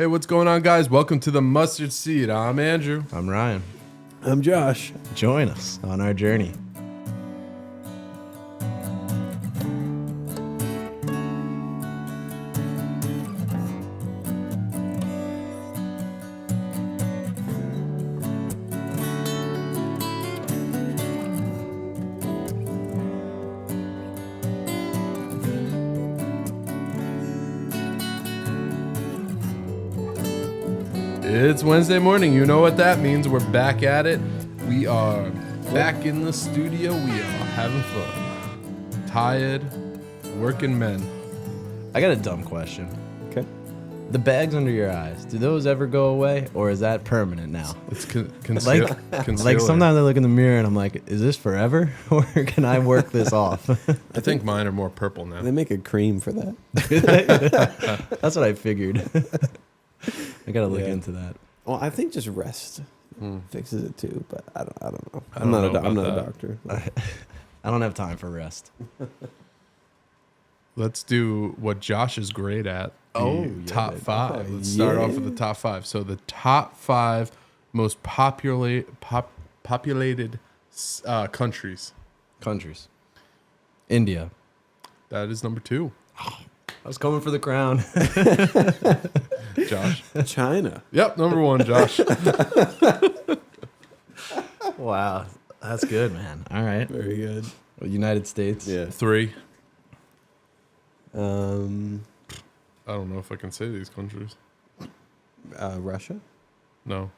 Hey, what's going on, guys? Welcome to the Mustard Seed. I'm Andrew. I'm Ryan. I'm Josh. Join us on our journey. It's Wednesday morning. You know what that means. We're back at it. We are back in the studio. We are having fun. Tired, working men. I got a dumb question. Okay. The bags under your eyes, do those ever go away, or is that permanent now? It's Like concealer. sometimes I look in the mirror and I'm like, is this forever, or can I work this off? I think mine are more purple now. They make a cream for that. That's what I figured. I gotta look Yeah. into that. Well, I think just rest fixes it too, but I don't know. I don't know I'm not about a that. doctor. I don't have time for rest. Let's do what Josh is great at. The Oh, yeah, top baby. five. Let's start off with the top five. So the top five most populated countries. Countries. India. That is number 2. I was coming for the crown. Josh. China. Yep, number 1, Josh. Wow, that's good, man. All right. Very good. United States. Yeah. 3. Um, I don't know if I can say these countries. Russia. No.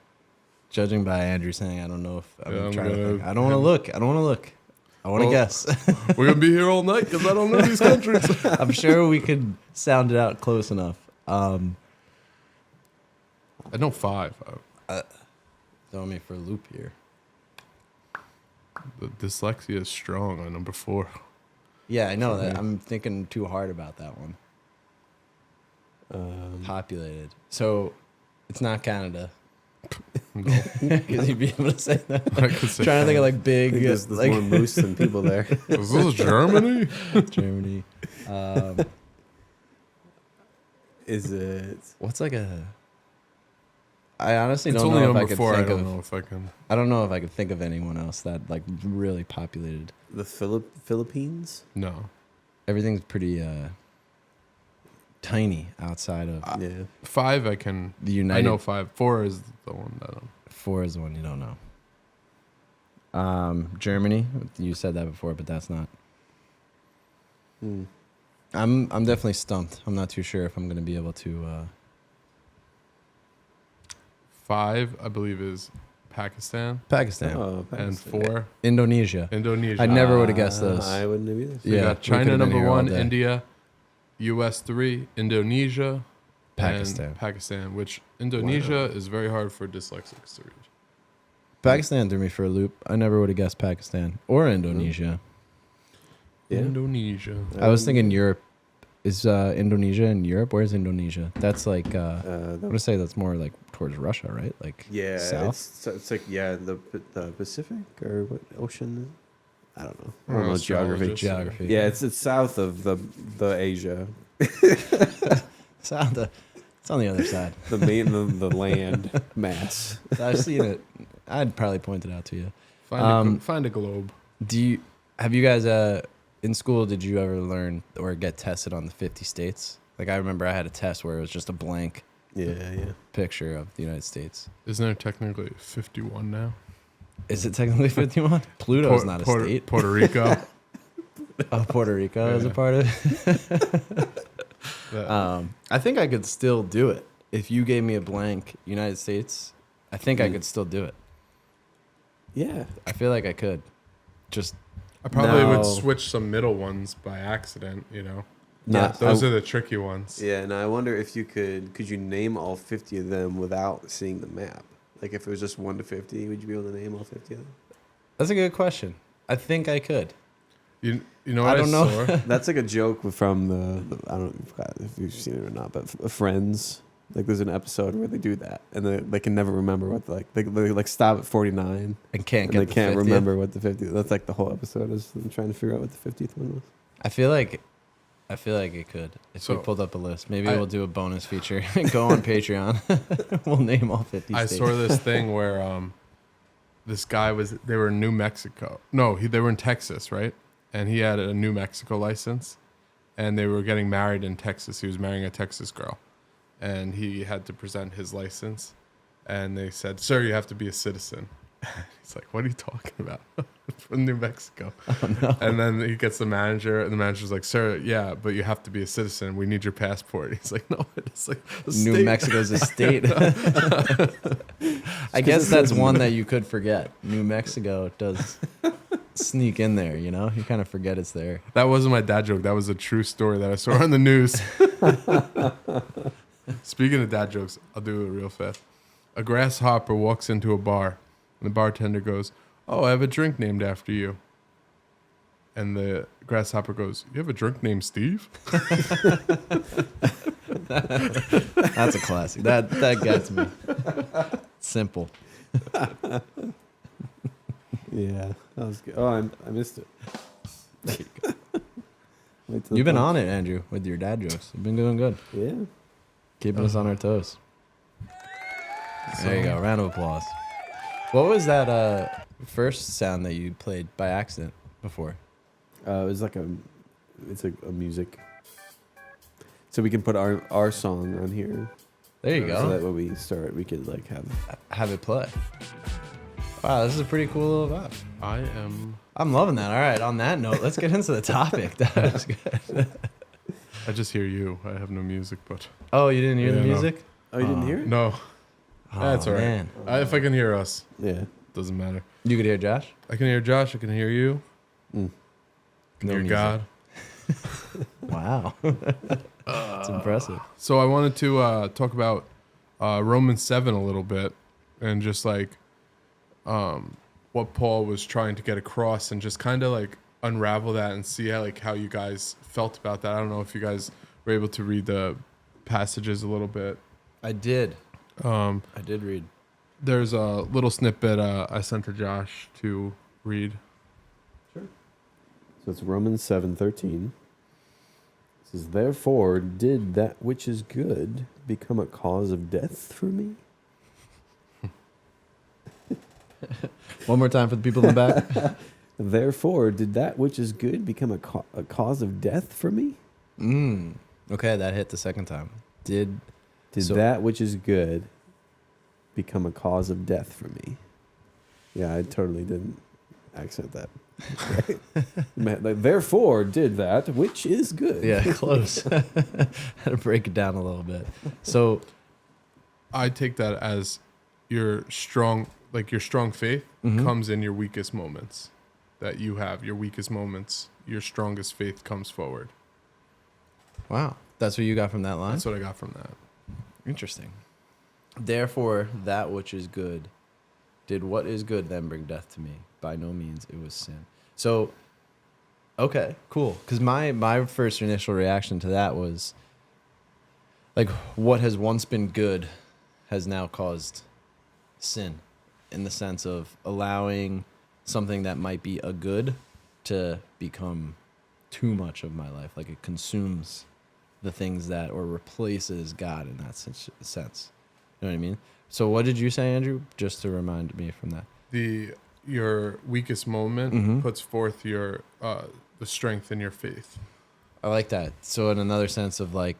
Judging by Andrew saying, I don't know if I'm Yeah, I'm trying to gonna- think. I don't want to look. I don't want to look. I want to Well- guess. We're going to be here all night because I don't know these countries. I'm sure we could sound it out close enough. I know 5. Throw me for a loop here. The dyslexia is strong on number 4. Yeah, I know that. I'm thinking too hard about that one. Populated. So it's not Canada. No. Because you'd be able to say that. I could say Trying to think of like I big, think there's like more moose than people there. Is this Germany? Germany. Is it? What's like a? I honestly It's don't only know if I number could 4. I think don't of. know if I can. I don't know if I could think of anyone else that like really populated. The Philippines? No. Everything's pretty tiny outside of Yeah. 5 I can. the I United. know 5. 4 is the one that I'm. 4 is the one you don't know. Germany. You said that before, but that's not. Hmm. I'm definitely stumped. I'm not too sure if I'm gonna be able to. 5, I believe, is Pakistan. Pakistan, Oh, And Pakistan. 4, Indonesia. Indonesia. I never would have guessed those. I wouldn't have either. So you Yeah, got we China could've been number here all 1, day. India, US 3, Indonesia, Pakistan. and Pakistan, which Indonesia is very hard for dyslexics to read. Pakistan threw me for a loop. I never would have guessed Pakistan or Indonesia. Yeah. Indonesia. I was thinking Europe. Is Indonesia in Europe? Where's Indonesia? That's like I'm gonna say that's more like towards Russia, right? Like Yeah, south. it's like the Pacific or what ocean? I don't know. I I'm don't know an geography. astrologist. Geography. Yeah, it's south of the Asia, South. It's on the other side. the main the land mass. I've seen it. I'd probably point it out to you. Find a globe. Have you guys in school? Did you ever learn or get tested on the 50 states? Like I remember I had a test where it was just a blank Yeah. picture of the United States. Isn't there technically 51 now? Is it technically 51? Pluto's not a state. Puerto Rico. Oh, Puerto Rico is a Yeah. part of it. I think I could still do it. If you gave me a blank United States, I think I could still do it. Yeah. I feel like I could. Just I probably would No. switch some middle ones by accident, you know. Nah, Those are the tricky ones. Yeah, and I wonder if you could you name all 50 of them without seeing the map? Like if it was just 1 to 50, would you be able to name all 50 of them? that's a good question. I think I could. You know I what I, don't know. saw? That's like a joke from the I don't know if you've seen it or not, but Friends. Like there's an episode where they do that, and they can never remember what they like stop at 49, And can't and get they the can't 50th. remember what the 50. That's like the whole episode is them trying to figure out what the 50th one was. I feel like I feel like it could. If we So, pulled up a list, maybe I- we'll do a bonus feature and go on Patreon. We'll name all 50 I states. saw this thing where this guy they were in New Mexico. No, they were in Texas, right? And he had a New Mexico license, and they were getting married in Texas. He was marrying a Texas girl, and he had to present his license, and they said, "Sir, you have to be a citizen." He's like, "What are you talking about?" From New Mexico. Oh, no. And then he gets the manager, and the manager's like, "Sir, yeah, but you have to be a citizen. We need your passport." He's like, "No, it's like a New state." Mexico's a state. I guess that's one that you could forget. New Mexico does sneak in there, you know? You kind of forget it's there. That wasn't my dad joke. That was a true story that I saw on the news. Speaking of dad jokes, I'll do it real fast. A grasshopper walks into a bar, and the bartender goes, "Oh, I have a drink named after you." And the grasshopper goes, "You have a drink named Steve?" That's a classic. That gets me. Simple. Yeah, that was good. Oh, I missed it. There you go. Wait till You've the been punch. on it, Andrew, with your dad jokes. You've been doing good. Yeah. Keeping us on our toes. There you go. Round of applause. What was that first sound that you played by accident before? It was like it's a music. So we can put our song on here. There you So go. that when we start, we could like have. Have it play. Wow, this is a pretty cool little vibe. I am. I'm loving that. All right, on that note, let's get into the topic. That was good. I just hear you. I have no music, but Oh, you didn't hear the Yeah, no. music? Oh, you didn't hear it? no, that's Oh, all right. man. If I can hear us, Yeah. doesn't matter. You could hear Josh? I can hear Josh. I can hear you. Mm. I can No hear music. God. Wow. That's impressive. So I wanted to talk about Romans 7 a little bit, and just like what Paul was trying to get across, and just kind of like unravel that and see how you guys felt about that. I don't know if you guys were able to read the passages a little bit. I did. Um, I did read. there's a little snippet I sent to Josh to read. So it's Romans 7:13. It says, "Therefore did that which is good become a cause of death for me?" One more time for the people in the back. Therefore did that which is good become a cause of death for me? Okay, that hit the second time. Did So- that which is good become a cause of death for me? Yeah, I totally didn't accent that. Like, therefore did that which is good. Yeah, close. Had to break it down a little bit. So I take that as your strong faith Mhm. comes in your weakest moments. That you have your weakest moments, your strongest faith comes forward. wow, that's what you got from that line? That's what I got from that. Interesting. Therefore, that which is good, did what is good then bring death to me? By no means, it was sin. So, okay, cool. Because my first initial reaction to that was, like, what has once been good has now caused sin, in the sense of allowing something that might be a good to become too much of my life. Like, it consumes the things that, or replaces God in that sense. You know what I mean? So what did you say, Andrew? Just to remind me from that. Your weakest moment Mhm. puts forth your the strength in your faith. I like that. So in another sense of like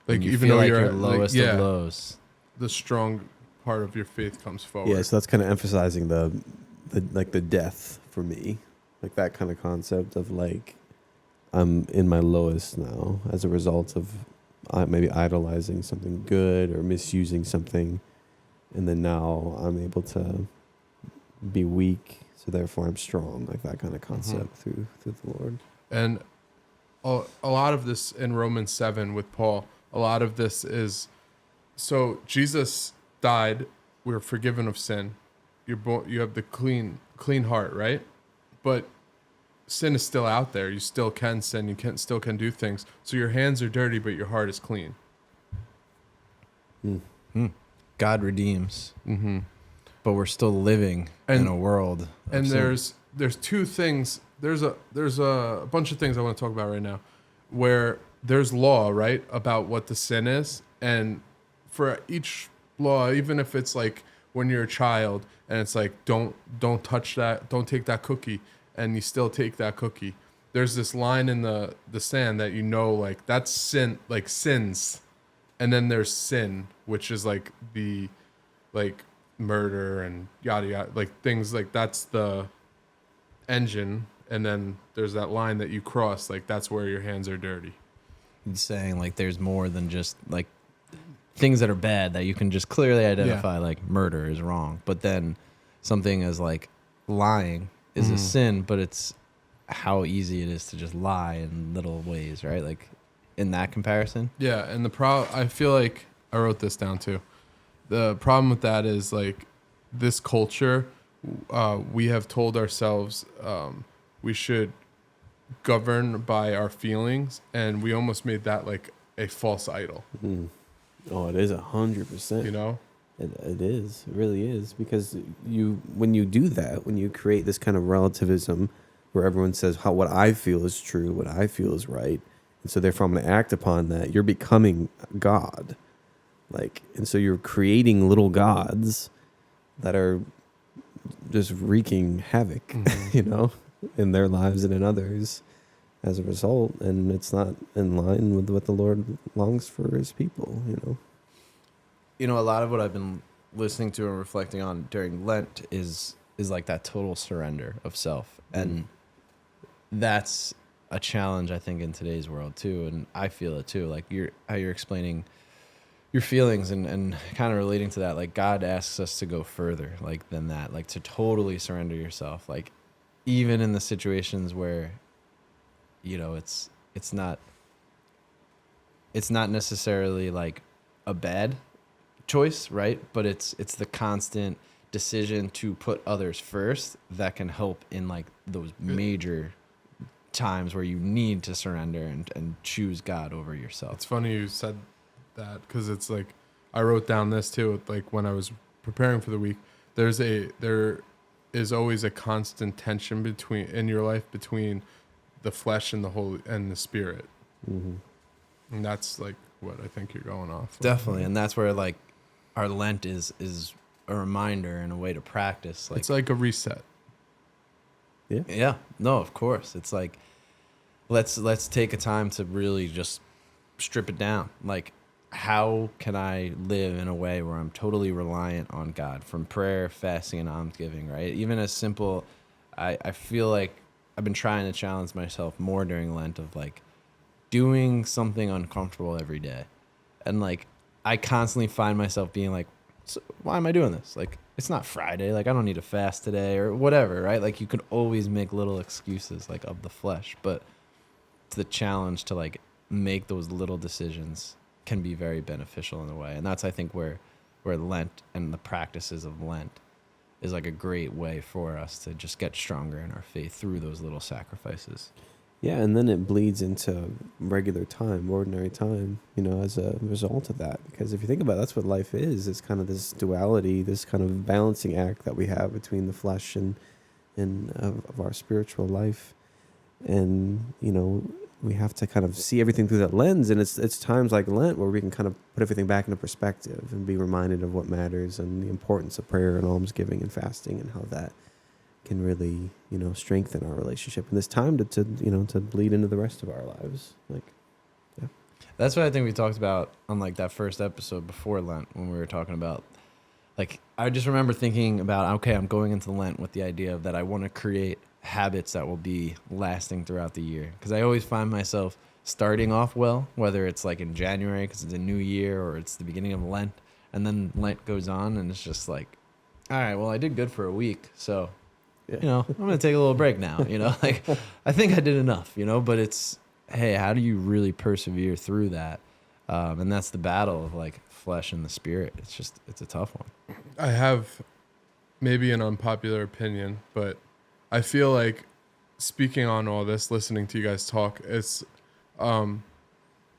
Like when you even feel though like you're your lowest of lows. the strong part of your faith comes forward. Yeah, so that's kind of emphasizing the death for me, like that kind of concept of like I'm in my lowest now as a result of maybe idolizing something good or misusing something, and then now I'm able to be weak, so therefore I'm strong, like that kind of concept through the Lord. And a lot of this in Romans 7 with Paul, a lot of this is, so Jesus died, we're forgiven of sin. You have the clean heart, right? But sin is still out there. You still can sin. You still can do things. So your hands are dirty, but your heart is clean. God redeems, Mm-hmm. but we're still living in And- a world. Of And sin. there's two things. There's a bunch of things I want to talk about right now. where there's law, right, about what the sin is, and for each law, even if it's like when you're a child and it's like don't touch that, don't take that cookie, and you still take that cookie, there's this line in the sand that like that's sin, like sins, and then there's sin, which is like the like murder and yada yada, like things like that's the engine, and then there's that line that you cross, like that's where your hands are dirty. He's saying like there's more than just like things that are bad that you can just clearly identify, like murder is wrong, but then something as like lying is a sin, but it's how easy it is to just lie in little ways, right? Like in that comparison. Yeah, and I feel like I wrote this down too. The problem with that is like this culture, we have told ourselves we should govern by our feelings, and we almost made that like a false idol. Oh, it is 100%. You know, it is. It really is, because when you do that, when you create this kind of relativism where everyone says what I feel is true, what I feel is right, and so therefore I'm going to act upon that, you're becoming God. Like, and so you're creating little gods that are just wreaking havoc, you know, in their lives and in others as a result. And it's not in line with what the Lord longs for his people, you know. You know, a lot of what I've been listening to and reflecting on during Lent is like that total surrender of self. And that's a challenge, I think, in today's world too. And I feel it too. Like how you're explaining your feelings and kind of relating to that. Like God asks us to go further like than that, like to totally surrender yourself. Like even in the situations where, you know, it's not necessarily like a bad choice, right? But it's the constant decision to put others first that can help in like those major times where you need to surrender and choose God over yourself. it's funny you said that, because it's like I wrote down this too. Like when I was preparing for the week, there is always a constant tension in your life between the flesh and the holy and the spirit, and that's like what I think you're going off of. Definitely, and that's where like our Lent is a reminder and a way to practice. Like It's like a reset. yeah, no, of course, it's like let's take a time to really just strip it down. Like, how can I live in a way where I'm totally reliant on God, from prayer, fasting, and almsgiving, right? Even as simple, I feel like I've been trying to challenge myself more during Lent of like doing something uncomfortable every day. And like, I constantly find myself being like, so why am I doing this? Like, it's not Friday. Like, I don't need to fast today or whatever, right? Like, you could always make little excuses like of the flesh, but it's the challenge to like make those little decisions can be very beneficial in a way. And that's, I think, where Lent and the practices of Lent is like a great way for us to just get stronger in our faith through those little sacrifices. Yeah, and then it bleeds into regular time, ordinary time, you know, as a result of that. Because if you think about it, that's what life is. It's kind of this duality, this kind of balancing act that we have between the flesh and of our spiritual life. And, you know, we have to kind of see everything through that lens. And it's times like Lent where we can kind of put everything back into perspective and be reminded of what matters and the importance of prayer and almsgiving and fasting and how that can really, you know, strengthen our relationship. And this time to bleed into the rest of our lives. Like, yeah. That's what I think we talked about on like that first episode before Lent, when we were talking about, like, I just remember thinking about, okay, I'm going into Lent with the idea of that I want to create habits that will be lasting throughout the year. Because I always find myself starting off well, whether it's like in January because it's a new year or it's the beginning of Lent, and then Lent goes on and it's just like, all right, well, I did good for a week, so you know, I'm going to take a little break now, you know, like I think I did enough, you know, but it's, hey, how do you really persevere through that? And that's the battle of like flesh and the spirit. It's a tough one. I have maybe an unpopular opinion, but I feel like speaking on all this, listening to you guys talk, it's a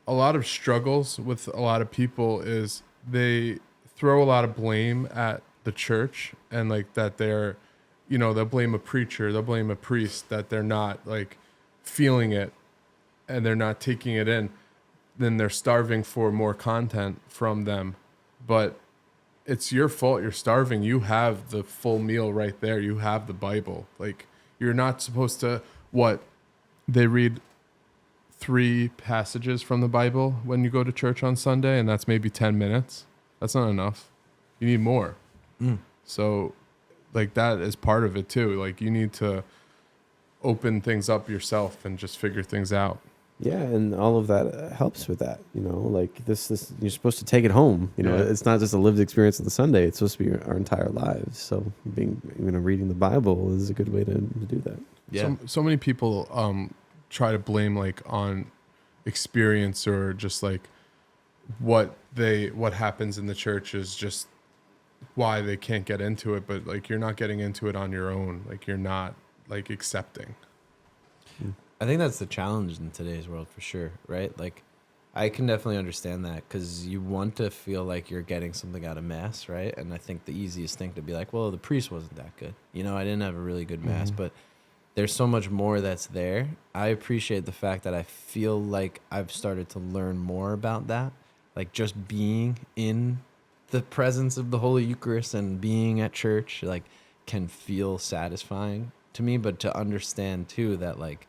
lot of struggles with a lot of people is they throw a lot of blame at the church, and like that they're, you know, they'll blame a preacher, they'll blame a priest that they're not like feeling it. and they're not taking it in, then they're starving for more content from them. But it's your fault you're starving. You have the full meal right there. You have the Bible. Like, you're not supposed to, what? They read 3 passages from the Bible when you go to church on Sunday, and that's maybe 10 minutes. That's not enough. You need more. So, like, that is part of it too. Like, you need to open things up yourself and just figure things out. Yeah, and all of that helps with that. Like this you're supposed to take it home. It's not just a lived experience of the Sunday. It's supposed to be our entire lives. So reading the Bible is a good way to do that. Yeah. So many people try to blame like on experience, or just like what happens in the church is just why they can't get into it. But like, you're not getting into it on your own. Like, you're not like accepting. I think that's the challenge in today's world for sure, right? Like, I can definitely understand that, because you want to feel like you're getting something out of Mass, right? And I think the easiest thing to be like, well, the priest wasn't that good. I didn't have a really good Mass, but there's so much more that's there. I appreciate the fact that I feel like I've started to learn more about that. Like, just being in the presence of the Holy Eucharist and being at church, like, can feel satisfying to me, but to understand too that like,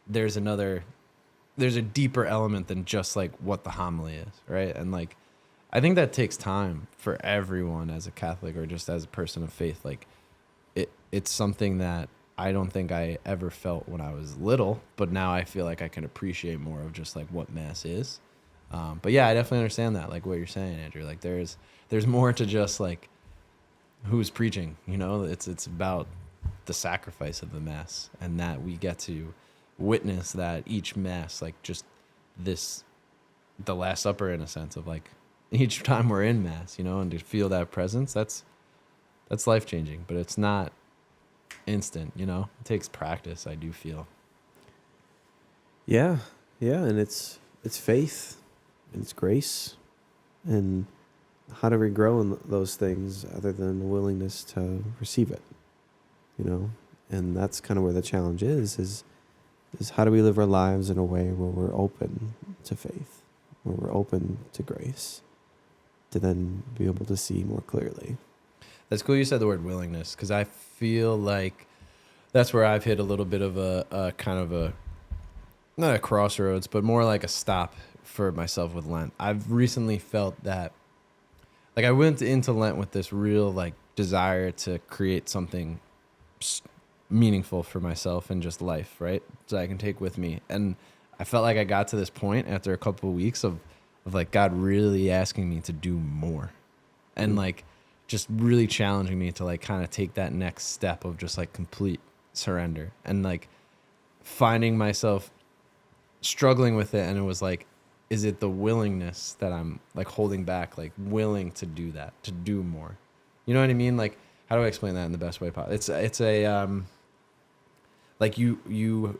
there's a deeper element than just like what the homily is, right? And like, I think that takes time for everyone as a Catholic or just as a person of faith. Like, it's something that I don't think I ever felt when I was little, but now I feel like I can appreciate more of just like what Mass is. But yeah, I definitely understand that, like what you're saying, Andrew. Like, there's more to just like who's preaching. It's about the sacrifice of the Mass, and that we get to witness that each Mass, like just the Last Supper, in a sense of like each time we're in Mass, and to feel that presence, that's life-changing. But it's not instant, it takes practice, I do feel. Yeah, and it's faith, and it's grace, and how do we grow in those things other than the willingness to receive it, and that's kind of where the challenge is how do we live our lives in a way where we're open to faith, where we're open to grace, to then be able to see more clearly. That's cool you said the word willingness, because I feel like that's where I've hit a little bit of a kind of a, not a crossroads, but more like a stop for myself with Lent. I've recently felt that, like, I went into Lent with this real like desire to create something meaningful for myself and just life, right? So I can take with me. And I felt like I got to this point after a couple of weeks of like God really asking me to do more, and like just really challenging me to like kind of take that next step of just like complete surrender, and like finding myself struggling with it. And it was like, is it the willingness that I'm like holding back, like willing to do that, to do more? You know what I mean? Like, how do I explain that in the best way possible? It's a like you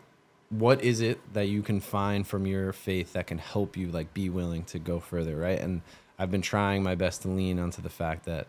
what is it that you can find from your faith that can help you like be willing to go further, right? And I've been trying my best to lean onto the fact that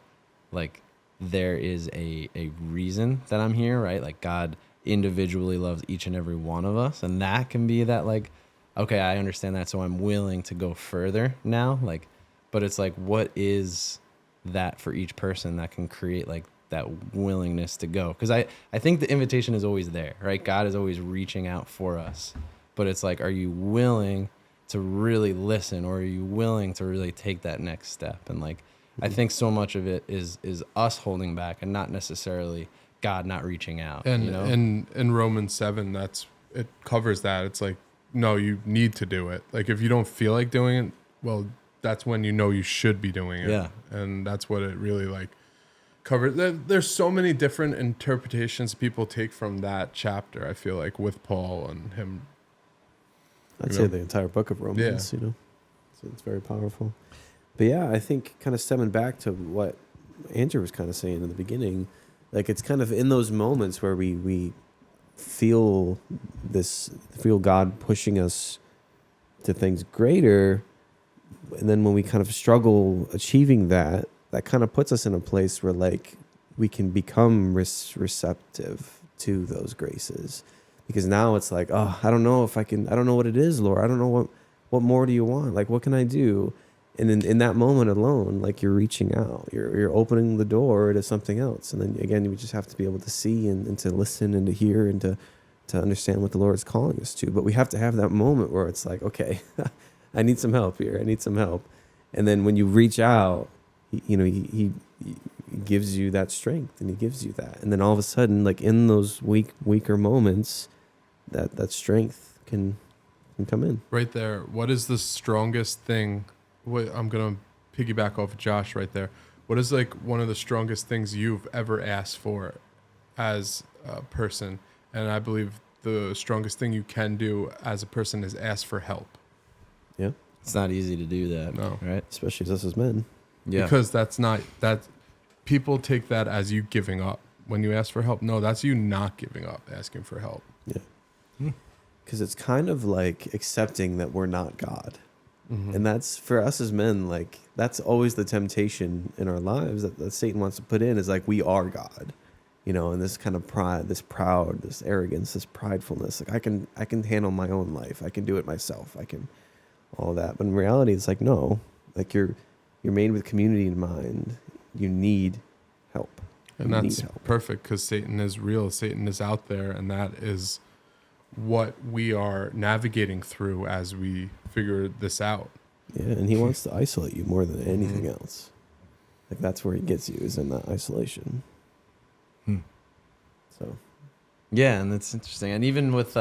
like there is a reason that I'm here, right? Like, God individually loves each and every one of us, and that can be that like, okay, I understand that, so I'm willing to go further now. Like, but it's like, what is that for each person that can create like that willingness to go? Because I think the invitation is always there, right? God is always reaching out for us, but it's like, are you willing to really listen, or are you willing to really take that next step? And like, I think so much of it is us holding back, and not necessarily God not reaching out. And you know? in Romans 7, it covers that. It's like, no, you need to do it. Like, if you don't feel like doing it, well, that's when you should be doing it. Yeah. And that's what it really like covers. There's so many different interpretations people take from that chapter, I feel like, with Paul and him. I'd say the entire book of Romans, So it's very powerful. But yeah, I think kind of stemming back to what Andrew was kind of saying in the beginning, like, it's kind of in those moments where we feel God pushing us to things greater, and then when we kind of struggle achieving that kind of puts us in a place where like we can become receptive to those graces. because now it's like, oh, I don't know if I can, I don't know what it is, Lord. I don't know what more do you want? Like, what can I do? And in that moment alone, like you're reaching out, you're opening the door to something else. And then again, you just have to be able to see and to listen and to hear and to understand what the Lord is calling us to. But we have to have that moment where it's like, okay, I need some help here. I need some help. And then when you reach out, he gives you that strength and he gives you that. And then all of a sudden, like in those weaker moments, that strength can come in. Right there. What is the strongest thing? I'm going to piggyback off of Josh right there. What is like one of the strongest things you've ever asked for as a person? And I believe the strongest thing you can do as a person is ask for help. Yeah. It's not easy to do that. No. Right? Especially us as men. Yeah. Because people take that as you giving up when you ask for help. No, that's you not giving up, asking for help. Yeah. Because it's kind of like accepting that we're not God. Mm-hmm. And that's for us as men, like that's always the temptation in our lives that Satan wants to put in is like, we are God, and this kind of pride, this proud, this arrogance, this pridefulness. Like I can handle my own life. I can do it myself. I can all that. But in reality, it's like, no, like you're made with community in mind. You need help. And that's perfect because Satan is real. Satan is out there, and that is what we are navigating through as we figure this out. Yeah, and he wants to isolate you more than anything else. Like that's where he gets you, is in that isolation. So, yeah, and that's interesting. And even with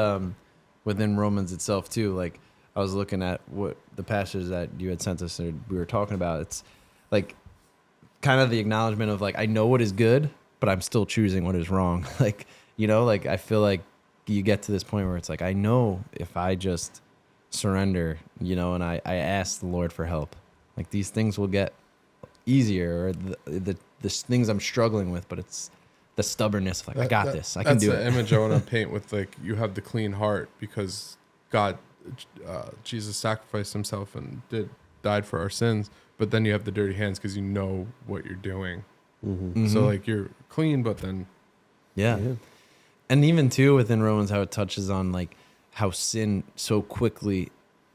within Romans itself too, like I was looking at what the passage that you had sent us, or we were talking about. It's like kind of the acknowledgement of like, I know what is good, but I'm still choosing what is wrong. Like, like I feel like you get to this point where it's like, I know if I just surrender, and I ask the Lord for help, like these things will get easier, or the things I'm struggling with, but it's the stubbornness of like, I got this, I can do it. That's the image I want to paint with, like, you have the clean heart because God, Jesus sacrificed himself and died for our sins, but then you have the dirty hands because you know what you're doing. So like you're clean, but then yeah. And even too within Romans, how it touches on like how sin so quickly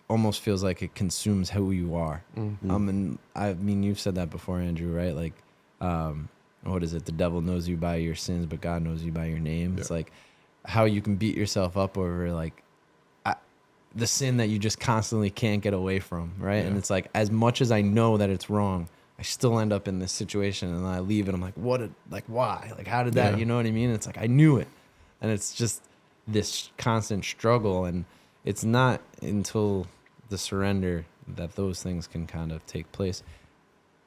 almost feels like it consumes who you are. And I mean, you've said that before, Andrew, right? Like, what is it? The devil knows you by your sins, but God knows you by your name. It's like how you can beat yourself up over like the sin that you just constantly can't get away from, right? And it's like, as much as I know that it's wrong, I still end up in this situation, and I leave and I'm like, why? Like, how did that, you know what I mean? It's like, I knew it. And it's just this constant struggle. And it's not until the surrender that those things can kind of take place.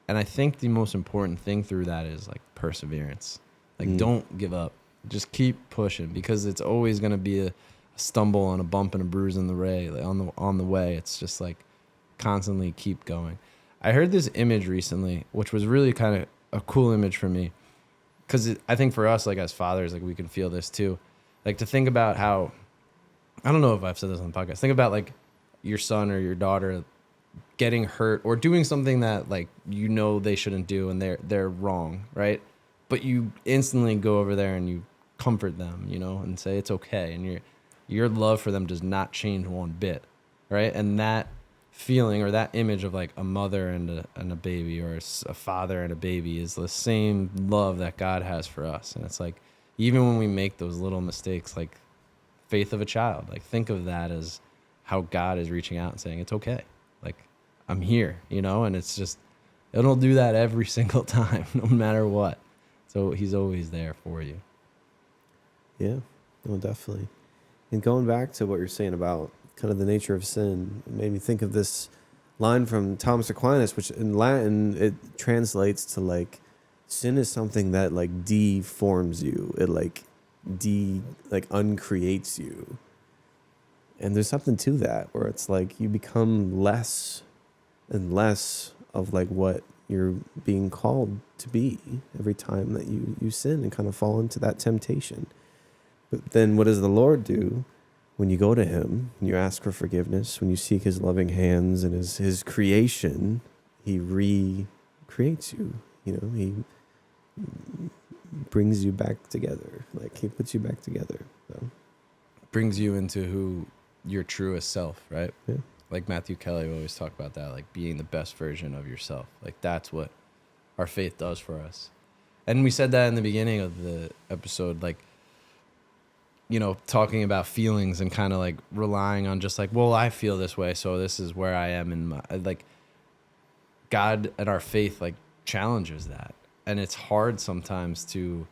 And I think the most important thing through that is like perseverance. Like, don't give up. Just keep pushing, because it's always going to be a stumble and a bump and a bruise in the way, like on the way. It's just like constantly keep going. I heard this image recently, which was really kind of a cool image for me, because I think for us, like as fathers, like we can feel this too. Like to think about how, I don't know if I've said this on the podcast, think about like your son or your daughter getting hurt or doing something that like they shouldn't do, and they're wrong, right? But you instantly go over there and you comfort them, and say it's okay, and your love for them does not change one bit, right? And that feeling or that image of like a mother and a baby, or a father and a baby, is the same love that God has for us. And it's like, even when we make those little mistakes, like faith of a child, like think of that as how God is reaching out and saying, it's okay. Like, I'm here, and it's just, it'll do that every single time, no matter what. So he's always there for you. Yeah, no, definitely. And going back to what you're saying about kind of the nature of sin, it made me think of this line from Thomas Aquinas, which in Latin, it translates to like, sin is something that like deforms you. It like uncreates you. And there's something to that, where it's like you become less and less of like what you're being called to be every time that you sin and kind of fall into that temptation. But then what does the Lord do? When you go to him, when you ask for forgiveness, when you seek his loving hands and his creation, he recreates you. He brings you back together. Like, he puts you back together. So. brings you into who your truest self, right? Yeah. Like Matthew Kelly would always talk about that, like being the best version of yourself. Like that's what our faith does for us. And we said that in the beginning of the episode, like, you know, talking about feelings and kind of like relying on just like, well, I feel this way, so this is where I am in my, like, God and our faith like challenges that. And it's hard sometimes to,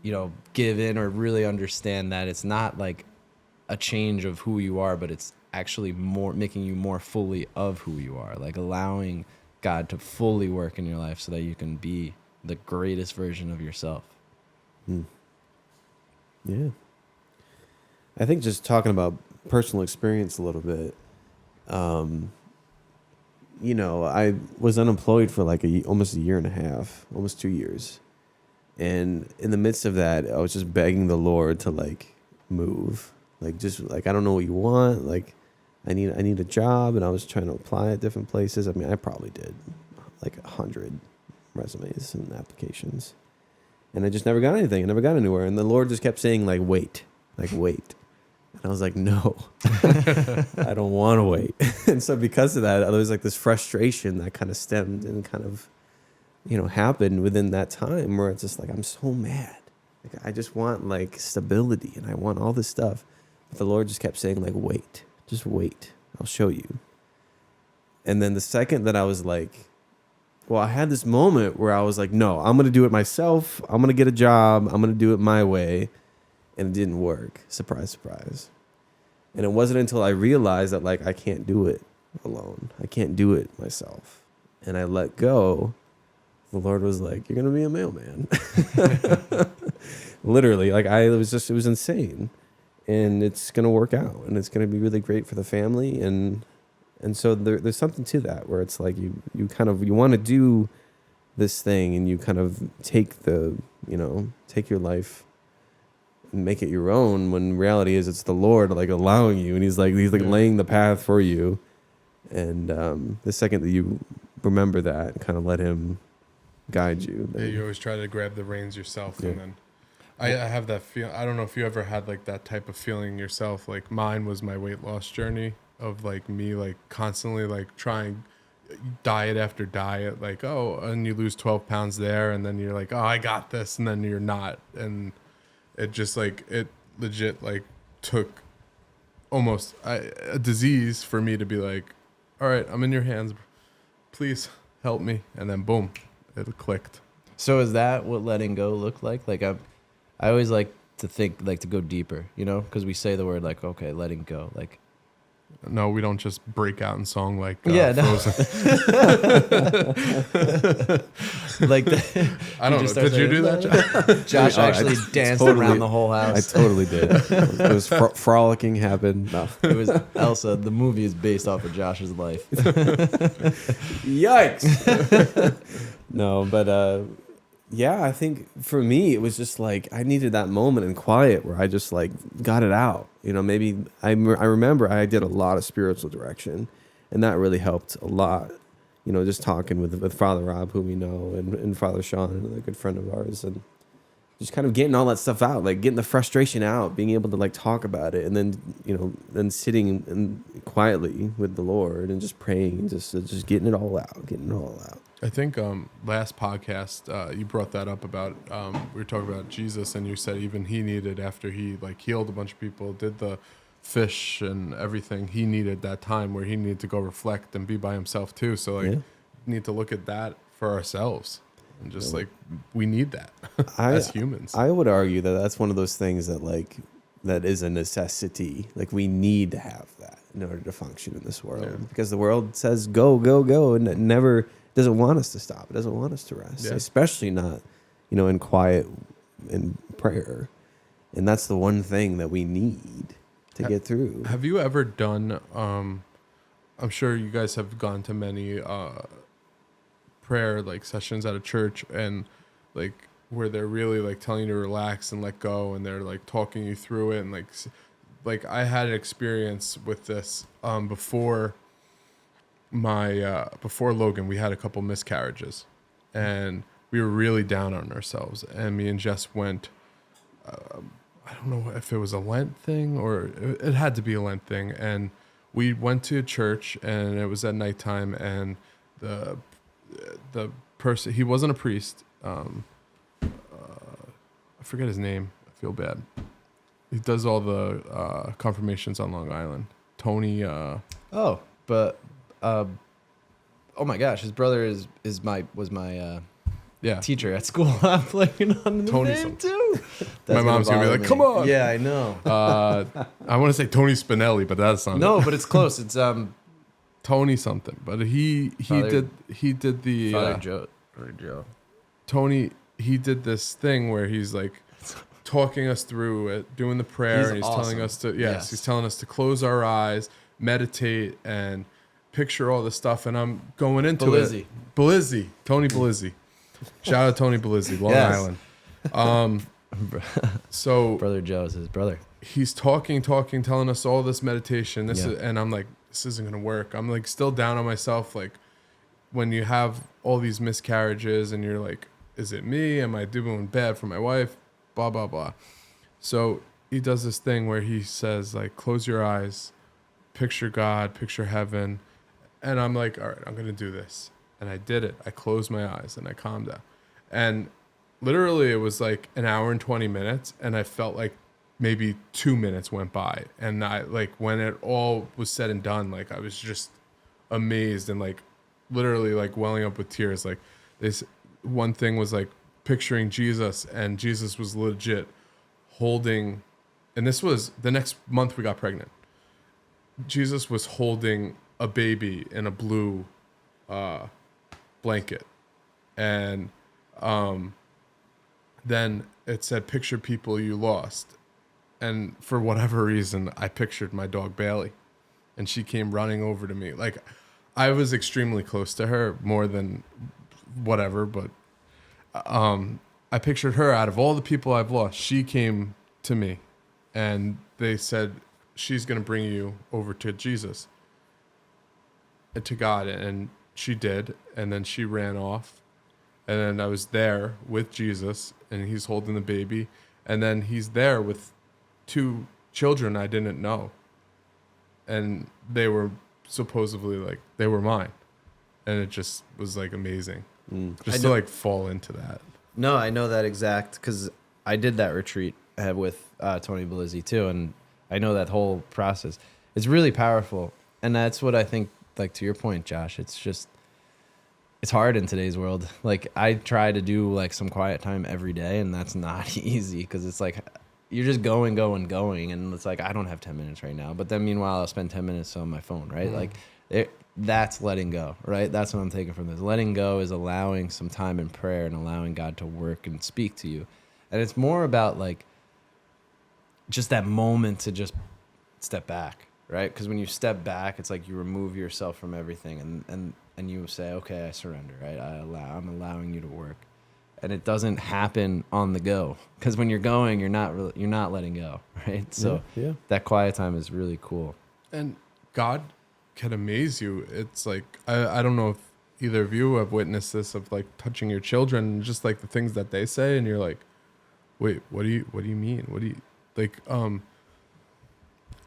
you know, give in or really understand that it's not like a change of who you are, but it's actually more making you more fully of who you are, like allowing God to fully work in your life so that you can be the greatest version of yourself. Yeah. I think just talking about personal experience a little bit, you know, I was unemployed for like almost a year and a half, almost 2 years. And in the midst of that, I was just begging the Lord to like move, like just like, I don't know what you want. Like I need a job. And I was trying to apply at different places. I mean, I probably did like 100 resumes and applications, and I just never got anything. I never got anywhere. And the Lord just kept saying like, wait. And I was like, no, I don't want to wait. And so because of that, there was like this frustration that kind of stemmed and kind of, you know, happened within that time where it's just like, I'm so mad. Like, I just want like stability and I want all this stuff. But the Lord just kept saying like, wait, just wait. I'll show you. And then the second that I was like, well, I had this moment where I was like, no, I'm going to do it myself. I'm going to get a job. I'm going to do it my way. And it didn't work. Surprise, surprise. And it wasn't until I realized that like I can't do it alone. I can't do it myself. And I let go. The Lord was like, you're going to be a mailman. Literally, like it was insane. And it's going to work out. And it's going to be really great for the family. And so there's something to that where it's like you want to do this thing and you kind of take your life and make it your own, when reality is it's the Lord like allowing you, and he's like laying the path for you. And the second that you remember that and kind of let him guide you, yeah, you always try to grab the reins yourself. Yeah. And then I have that feel. I don't know if you ever had like that type of feeling yourself. Like mine was my weight loss journey of like me like constantly like trying diet after diet, like, oh, and you lose 12 pounds there, and then you're like, oh, I got this, and then you're not. And it just like, it legit like took almost a disease for me to be like, all right, I'm in your hands, please help me. And then boom, it clicked. So is that what letting go looked like? Like I always like to think, like to go deeper, you know, because we say the word like, okay, letting go, like. No, we don't just break out in song like Yeah, no. Like I don't know. Did you do that, Josh actually danced around the whole house. I totally did. It was frolicking happened. No. It was Elsa. The movie is based off of Josh's life. Yikes. No, but yeah, I think for me it was just like I needed that moment in quiet where I just like got it out. You know, maybe I remember I did a lot of spiritual direction, and that really helped a lot. You know, just talking with Father Rob, who we know, and Father Sean, another good friend of ours, and just kind of getting all that stuff out, like getting the frustration out, being able to like talk about it, and then sitting quietly with the Lord and just praying, just getting it all out. I think last podcast you brought that up about we were talking about Jesus, and you said even he needed, after he like healed a bunch of people, did the fish and everything, he needed that time where he needed to go reflect and be by himself too. So like, need to look at that for ourselves, and just like we need that as humans. I would argue that that's one of those things that like that is a necessity. Like we need to have that in order to function in this world, because the world says go, and it never doesn't want us to stop. It doesn't want us to rest, especially not, in quiet and prayer. And that's the one thing that we need to get through. Have you ever done, I'm sure you guys have gone to many prayer like sessions at a church, and like where they're really like telling you to relax and let go, and they're like talking you through it. And like I had an experience with this before Logan. We had a couple miscarriages, and we were really down on ourselves, and me and Jess went I don't know if it was a Lent thing or it had to be a Lent thing. And we went to church and it was at nighttime, and the person, he wasn't a priest. I forget his name. I feel bad. He does all the confirmations on Long Island. Tony. Oh my gosh, his brother was my Yeah. teacher at school. I'm blanking on the Tony name something. too. My mom's gonna be bother like, me. "Come on." Yeah, I know. I want to say Tony Spinelli, but that's not No, it. but it's close. It's Tony something. But he Father- did the Joe. Tony. He did this thing where he's like talking us through it, doing the prayer, He's and he's awesome. telling us to Yes. he's telling us to close our eyes, meditate, and picture all this stuff. And I'm going into Belizzi. it. Belizzi, Tony Belizzi. Shout out Tony Belizzi, Long Yes. Island. So Brother Joe is his brother. he's talking, telling us all this meditation. Yeah. And I'm like, this isn't gonna work. I'm like still down on myself. Like when you have all these miscarriages and you're like, is it me? Am I doing bad for my wife? Blah blah blah. So he does this thing where he says like, close your eyes, picture God, picture heaven, and I'm like, all right, I'm gonna do this. And I did it. I closed my eyes and I calmed down. And literally it was like an hour and 20 minutes. And I felt like maybe 2 minutes went by. And I like when it all was said and done, like I was just amazed and like literally like welling up with tears. Like this one thing was like picturing Jesus, and Jesus was legit holding, and this was the next month we got pregnant. Jesus was holding a baby in a blue blanket, and then it said picture people you lost, and for whatever reason I pictured my dog Bailey, and she came running over to me. Like I was extremely close to her, more than whatever, but I pictured her. Out of all the people I've lost, she came to me, and they said she's going to bring you over to Jesus and to God, and she did. And then she ran off, and then I was there with Jesus, and he's holding the baby, and then he's there with 2 children I didn't know, and they were supposedly like they were mine, and it just was like amazing just to like fall into that. No, I know that exact because I did that retreat with Tony Belizzi too, and I know that whole process. It's really powerful, and that's what I think. Like to your point, Josh, it's hard in today's world. Like I try to do like some quiet time every day, and that's not easy because it's like you're just going, and it's like I don't have 10 minutes right now. But then meanwhile, I'll spend 10 minutes on my phone, right? Like that's letting go, right? That's what I'm taking from this. Letting go is allowing some time in prayer and allowing God to work and speak to you. And it's more about like just that moment to just step back, right? Because when you step back, it's like you remove yourself from everything and you say, okay, I surrender, right? I'm allowing you to work. And it doesn't happen on the go. Because when you're going, you're not letting go, right? So yeah. that quiet time is really cool. And God can amaze you. It's like I don't know if either of you have witnessed this, of like touching your children and just like the things that they say, and you're like, wait, what do you mean? What do you like?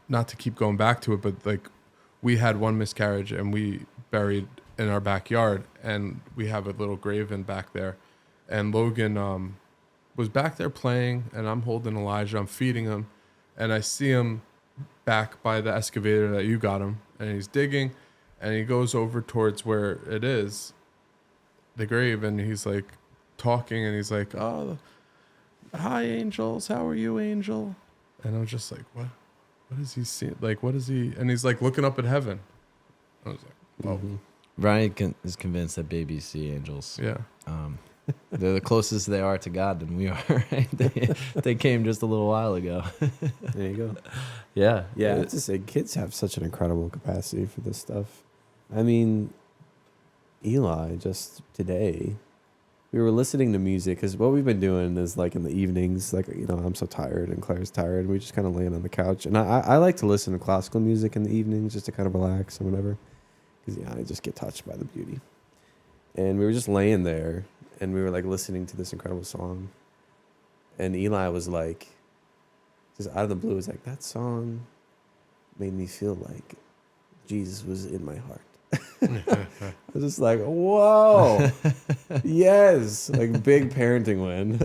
Not to keep going back to it, but like we had one miscarriage and we buried in our backyard, and we have a little grave in back there, and Logan was back there playing, and I'm holding Elijah, I'm feeding him, and I see him back by the excavator that you got him, and he's digging, and he goes over towards where it is, the grave, and he's like talking, and he's like, oh, hi angels, how are you, angel? And I'm just like, what is he seeing? Like, what is he? And he's like looking up at heaven. I was like, whoa. Ryan is convinced that babies see angels. Yeah. They're the closest they are to God than we are, right? They came just a little while ago. There you go. Yeah. Yeah, it's just like kids have such an incredible capacity for this stuff. I mean, Eli, just today, we were listening to music because what we've been doing is like in the evenings, like, you know, I'm so tired and Claire's tired. And we just kind of laying on the couch. And I like to listen to classical music in the evenings just to kind of relax and whatever. Because, yeah, I just get touched by the beauty. And we were just laying there and we were like listening to this incredible song. And Eli was like, just out of the blue, was like, that song made me feel like Jesus was in my heart. I was just like, whoa, yes, like big parenting win.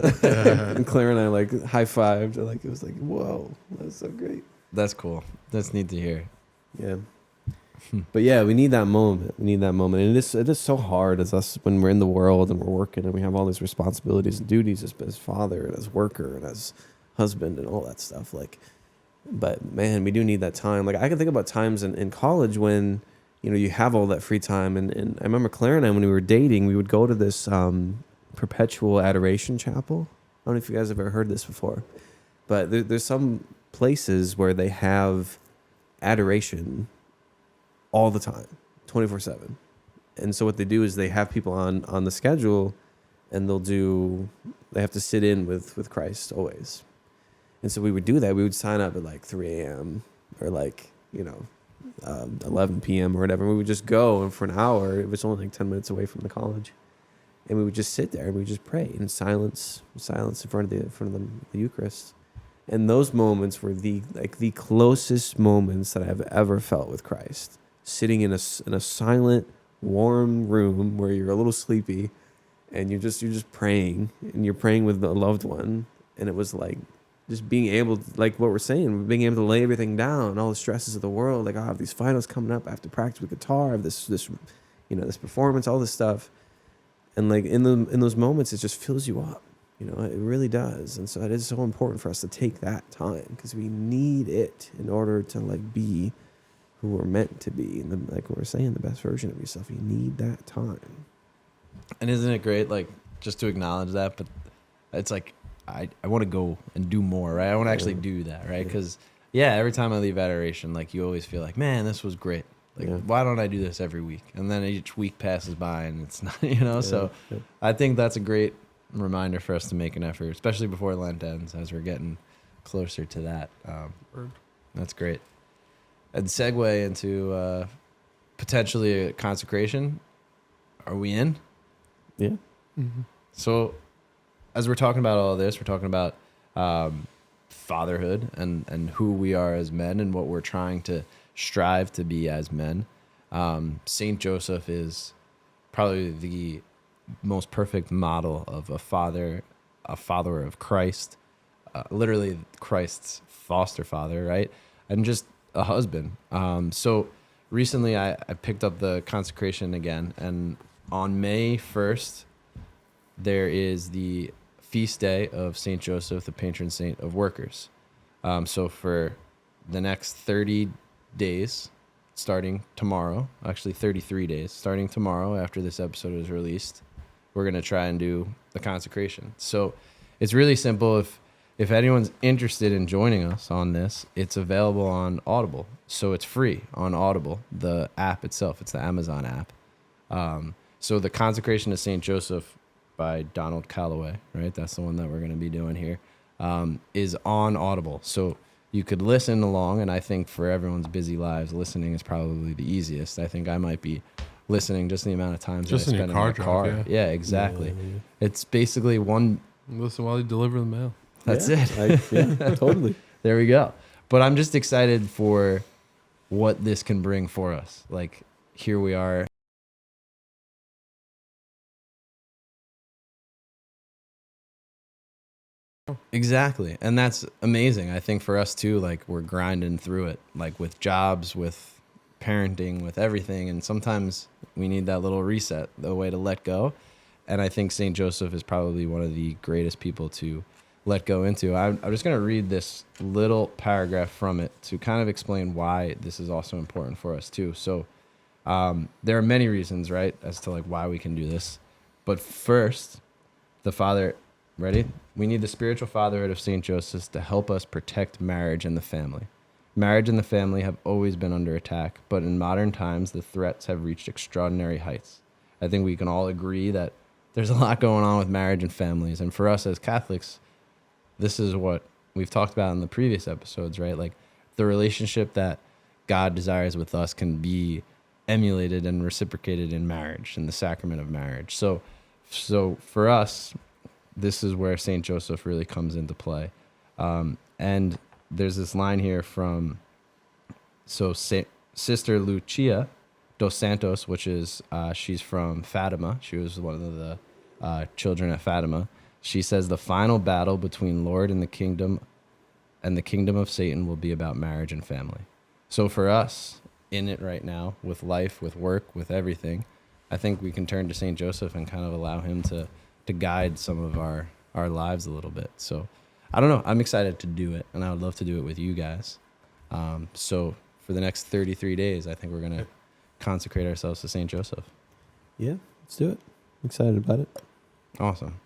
And Claire and I like high-fived. Like, it was like, whoa, that was so great. That's cool. That's neat to hear. Yeah. But yeah, we need that moment. We need that moment. And it is so hard as us when we're in the world and we're working and we have all these responsibilities and duties as father and as worker and as husband and all that stuff. Like, but man, we do need that time. Like, I can think about times in college when, you know, you have all that free time. And I remember Claire and I, when we were dating, we would go to this perpetual adoration chapel. I don't know if you guys have ever heard this before, but there's some places where they have adoration all the time, 24/7. And so what they do is they have people on the schedule, and they have to sit in with Christ always. And so we would do that. We would sign up at like 3 a.m. or like, 11 p.m. or whatever. We would just go, and for an hour, it was only like 10 minutes away from the college, and we would just sit there and we would just pray in silence in front of the Eucharist. And those moments were the closest moments that I've ever felt with Christ. Sitting in a silent, warm room where you're a little sleepy, and you're just praying, and you're praying with a loved one, and it was like just being able to, like what we're saying, being able to lay everything down, all the stresses of the world. Like, I have these finals coming up, I have to practice with guitar, I have this this performance, all this stuff, and like in those moments, it just fills you up. It really does. And so it is so important for us to take that time, because we need it in order to like be who we're meant to be. And like we're saying, the best version of yourself. You need that time. And isn't it great, like, just to acknowledge that? But it's like, I want to go and do more, right? I want to actually do that, right? Because, every time I leave adoration, like, you always feel like, man, this was great. Like, why don't I do this every week? And then each week passes by and it's not, so I think that's a great reminder for us to make an effort, especially before Lent ends, as we're getting closer to that. That's great. And segue into potentially a consecration. Are we in? Yeah. Mm-hmm. So as we're talking about all of this, we're talking about fatherhood and who we are as men and what we're trying to strive to be as men. Saint Joseph is probably the most perfect model of a father of Christ, literally Christ's foster father, right? And just a husband. So recently I picked up the consecration again, and on May 1st, there is the feast day of Saint Joseph, the patron saint of workers. So for the next 30 days, starting tomorrow, actually 33 days, starting tomorrow after this episode is released, we're going to try and do the consecration. So it's really simple. If anyone's interested in joining us on this, it's available on Audible. So it's free on Audible, the app itself. It's the Amazon app. So the Consecration of St. Joseph by Donald Calloway, right? That's the one that we're going to be doing here, is on Audible. So you could listen along, and I think for everyone's busy lives, listening is probably the easiest. I think I might be listening just the amount of times just that I in spend your in car my car. drive, Yeah, exactly. Yeah. It's basically one. Listen while you deliver the mail. That's Yeah, it. Totally. There we go. But I'm just excited for what this can bring for us. Like, here we are. Exactly. And that's amazing. I think for us too, like, we're grinding through it, like with jobs, with parenting, with everything. And sometimes we need that little reset, the way to let go. And I think St. Joseph is probably one of the greatest people to let go into. I'm just going to read this little paragraph from it to kind of explain why this is also important for us too. So there are many reasons, right, as to like why we can do this. But first, the father, ready? We need the spiritual fatherhood of St. Joseph to help us protect marriage and the family. Marriage and the family have always been under attack, but in modern times, the threats have reached extraordinary heights. I think we can all agree that there's a lot going on with marriage and families. And for us as Catholics, this is what we've talked about in the previous episodes, right? Like, the relationship that God desires with us can be emulated and reciprocated in marriage, in the sacrament of marriage. So for us, this is where St. Joseph really comes into play. And there's this line here from Sister Lucia dos Santos, which is she's from Fatima. She was one of the children at Fatima. She says the final battle between Lord and the kingdom of Satan will be about marriage and family. So for us in it right now, with life, with work, with everything, I think we can turn to Saint Joseph and kind of allow him to guide some of our lives a little bit. So I don't know. I'm excited to do it, and I would love to do it with you guys. So for the next 33 days, I think we're going to consecrate ourselves to Saint Joseph. Yeah, let's do it. I'm excited about it. Awesome.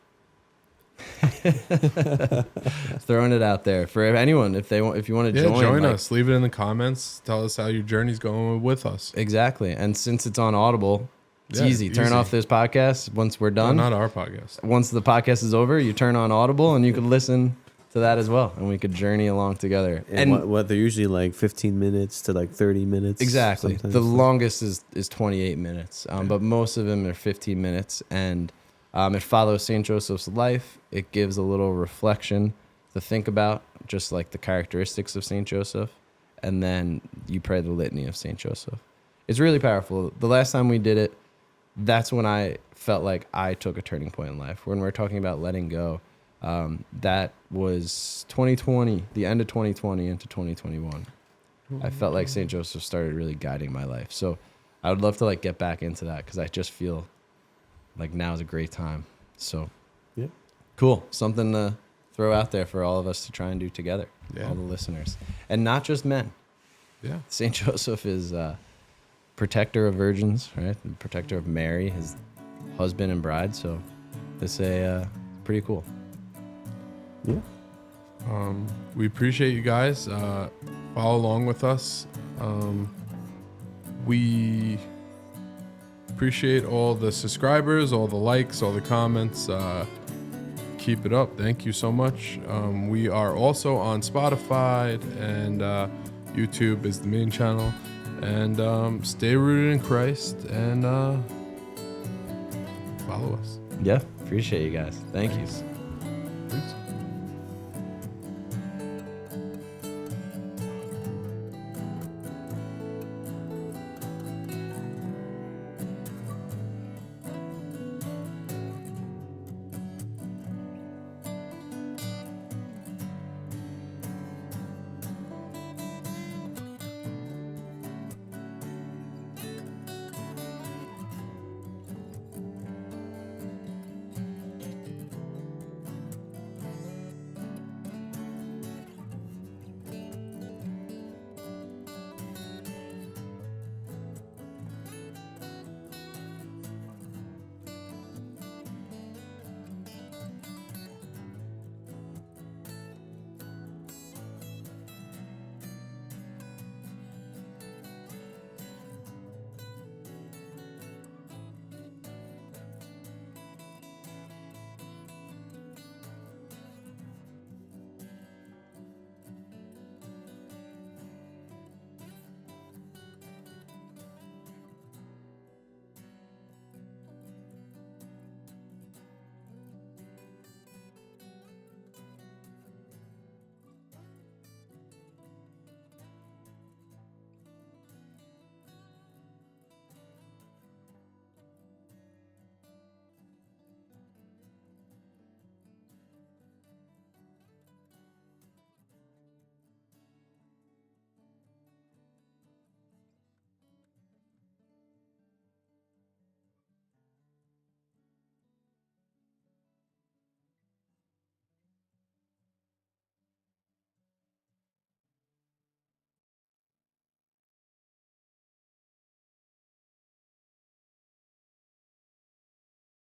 Throwing it out there for anyone if you want to join us. Leave it in the comments. Tell us how your journey's going with us. Exactly. And since it's on Audible, it's easy. Turn off this podcast once we're done. No, not our podcast. Once the podcast is over, you turn on Audible and you can listen to that as well, and we could journey along together. And what they're usually like 15 minutes to like 30 minutes. Exactly. Sometimes. The longest is 28 minutes, but most of them are 15 minutes. And it follows St. Joseph's life. It gives a little reflection to think about, just like the characteristics of St. Joseph. And then you pray the litany of St. Joseph. It's really powerful. The last time we did it, that's when I felt like I took a turning point in life. When we're talking about letting go, that was 2020, the end of 2020 into 2021. I felt like St. Joseph started really guiding my life. So I would love to like get back into that, because I just feel like now is a great time. So yeah, cool. Something to throw out there for all of us to try and do together, all the listeners. And not just men. Yeah. St. Joseph is protector of virgins, right? The protector of Mary, his husband and bride. So it's pretty cool. Yeah. We appreciate you guys. Follow along with us. We appreciate all the subscribers, all the likes, all the comments. Keep it up. Thank you so much. We are also on Spotify, and YouTube is the main channel. And stay rooted in Christ, and follow us. Yeah. Appreciate you guys. Thank you. Thanks.